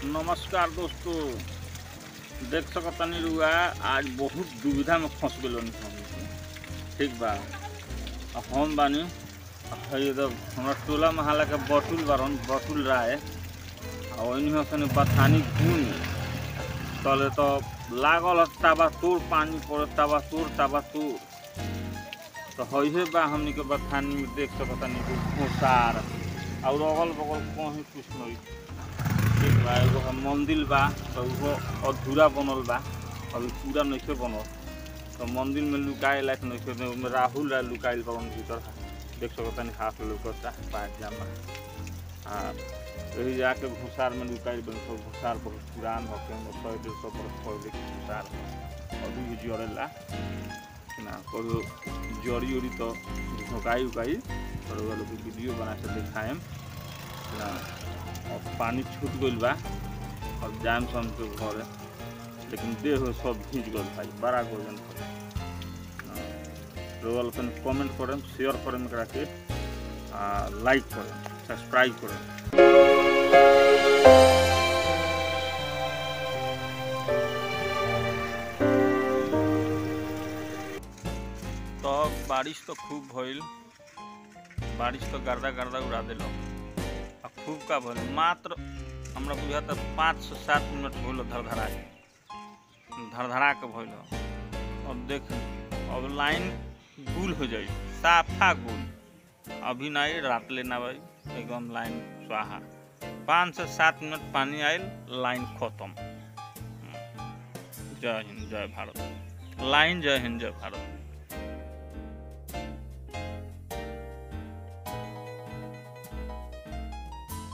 नमस्कार दोस्तों, देख सकतानी रुआ आज बहुत दुविधा में फंस गए। ठीक बा, हम बानी हमारा टोला महला के बटुल बारन बटुल राय और बथानी घूम तले तो लागल ताबा तोड़ पानी पड़े ताबा तोड़ तो है बा हमनी के बथानी में देख सकतानी घोसार और अगल बगल कहीं कुछ नहीं। ठीक बा, एगो मंदिर बा तो वो अधूरा बनल बा, अभी पूरा नहीं बनल। तो मंदिर में लुकाए लायक नहीं, राहुल राय लुकाइल बा भीतर देख सकतानी हाथ लुकता पाँच जामा। हाँ, यही जाके घुसार में लुकाइल बन। तो घुसार बहुत पुरान हो 100-150 बरस पहले के घुसार अभी भी जड़ेला ना। कभी जड़ी उड़ी तो झोंकाई उकाई और लोग वीडियो बना के दिखाएं ना। और पानी छूट गई बा और जाम सन के घर, लेकिन देह सब भीज गल भाई, बड़ा गोजन रोल। कमेंट करें, शेयर करें, एकरा के लाइक करें, सब्सक्राइब करें। तो बारिश तो खूब भइल, बारिश तो गर्दा गर्दा उड़ा दिल आ खूब का भइल। मात्र हमरा बुझा तो 5 से 7 मिनट भइल धड़धड़ा के भइल। अब देख अब लाइन गुल हो जाई, साफा गुल। अभी नहीं रात लेना भाई, एकदम लाइन स्वाहा। 5 से 7 मिनट पानी आयल, लाइन खत्म। जय हिंद जय भारत। लाइन जय हिंद जय भारत।